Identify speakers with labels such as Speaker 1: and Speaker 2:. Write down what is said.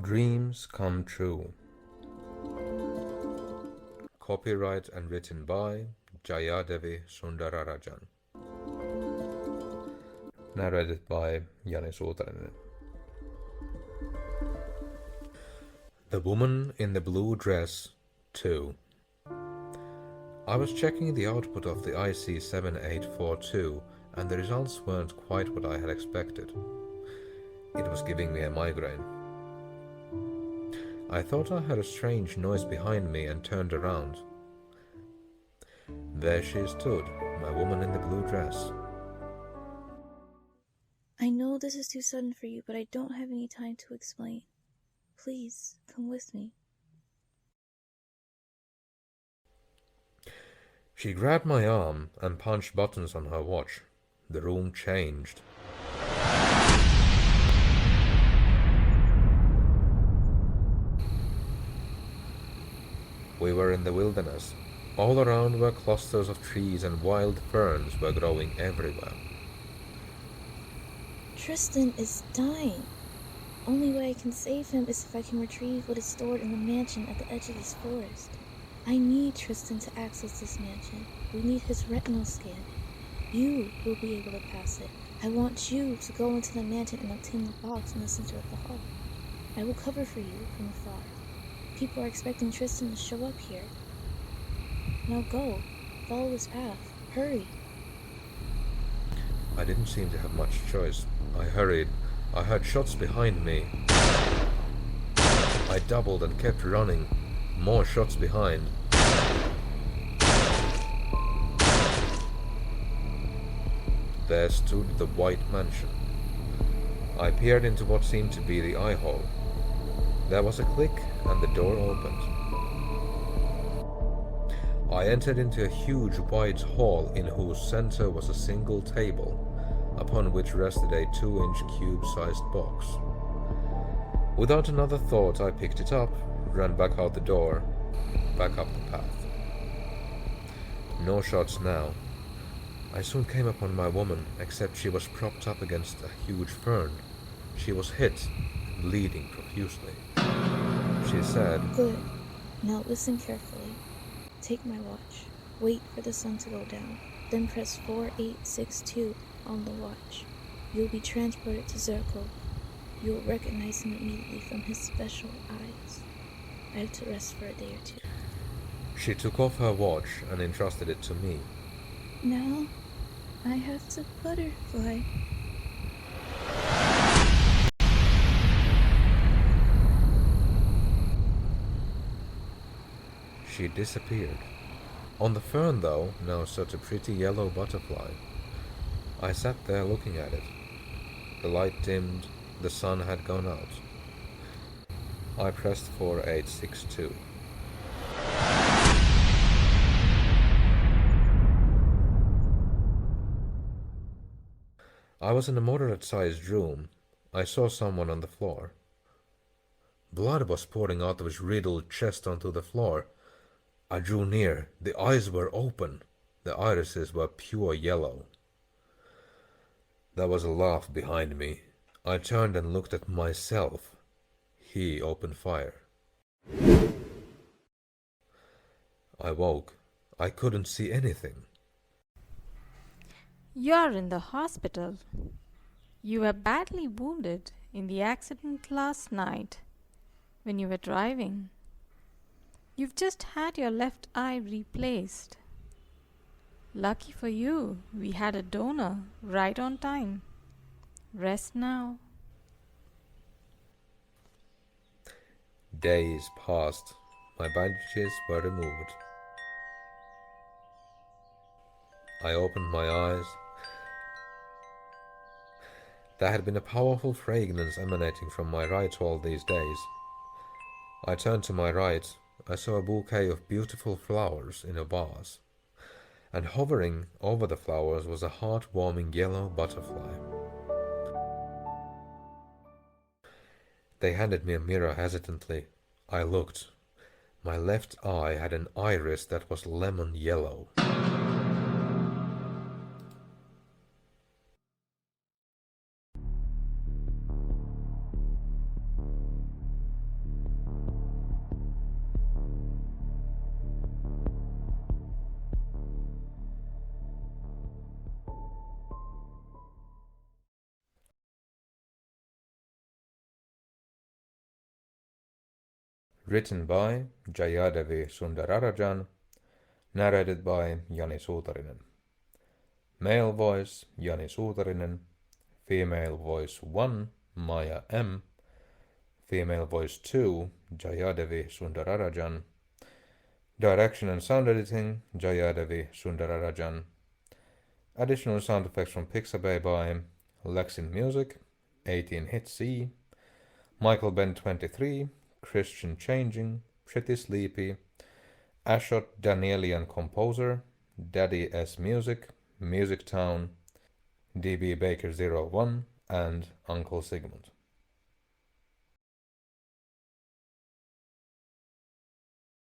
Speaker 1: Dreams Come True. Copyright and written by Jayadevi Sundararajan. Narrated by Jayadevi Sundararajan. The Woman in the Blue Dress 2. I was checking the output of the IC7842 and the results weren't quite what I had expected. It was giving me a migraine. I thought I heard a strange noise behind me and turned around. There she stood, my woman in the blue dress.
Speaker 2: I know this is too sudden for you, but I don't have any time to explain. Please, come with me.
Speaker 1: She grabbed my arm and punched buttons on her watch. The room changed. We were in the wilderness. All around were clusters of trees and wild ferns were growing everywhere.
Speaker 2: Tristan is dying. Only way I can save him is if I can retrieve what is stored in the mansion at the edge of this forest. I need Tristan to access this mansion. We need his retinal scan. You will be able to pass it. I want you to go into the mansion and obtain the box in the center of the hall. I will cover for you from afar. People are expecting Tristan to show up here. Now go. Follow his path. Hurry.
Speaker 1: I didn't seem to have much choice. I hurried. I heard shots behind me. I doubled and kept running. More shots behind. There stood the white mansion. I peered into what seemed to be the eye hole. There was a click and the door opened. I entered into a huge white hall in whose center was a single table, upon which rested a 2-inch cube-sized box. Without another thought, I picked it up, ran back out the door, back up the path. No shots now. I soon came upon my woman, except she was propped up against a huge fern. She was hit, bleeding profusely. She said,
Speaker 2: Good. Now listen carefully. Take my watch. Wait for the sun to go down. Then press 4862 on the watch. You'll be transported to Zirkov. You'll recognize him immediately from his special eyes. I have to rest for a day or two.
Speaker 1: She took off her watch and entrusted it to me.
Speaker 2: Now, I have to butterfly.
Speaker 1: She disappeared. On the fern, though, now sat a pretty yellow butterfly. I sat there looking at it. The light dimmed, the sun had gone out. I pressed 4862. I was in a moderate-sized room. I saw someone on the floor. Blood was pouring out of his riddled chest onto the floor. I drew near. The eyes were open. The irises were pure yellow. There was a laugh behind me. I turned and looked at myself. He opened fire. I woke. I couldn't see anything.
Speaker 3: You're in the hospital. You were badly wounded in the accident last night when you were driving. You've just had your left eye replaced. Lucky for you, we had a donor right on time. Rest now.
Speaker 1: Days passed. My bandages were removed. I opened my eyes. There had been a powerful fragrance emanating from my right all these days. I turned to my right. I saw a bouquet of beautiful flowers in a vase, and hovering over the flowers was a heart-warming yellow butterfly. They handed me a mirror hesitantly. I looked. My left eye had an iris that was lemon yellow. Written by Jayadevi Sundararajan. Narrated by Jani Suutarinen. Male voice Jani Suutarinen. Female voice 1 Maya M. Female voice 2 Jayadevi Sundararajan. Direction and sound editing Jayadevi Sundararajan. Additional sound effects from Pixabay by Lexin Music, 18-hit C, Michael Ben 23, Christian Changing, Pretty Sleepy, Ashot Danielian Composer, Daddy S Music, Music Town, DB Baker 01, and Uncle Sigmund.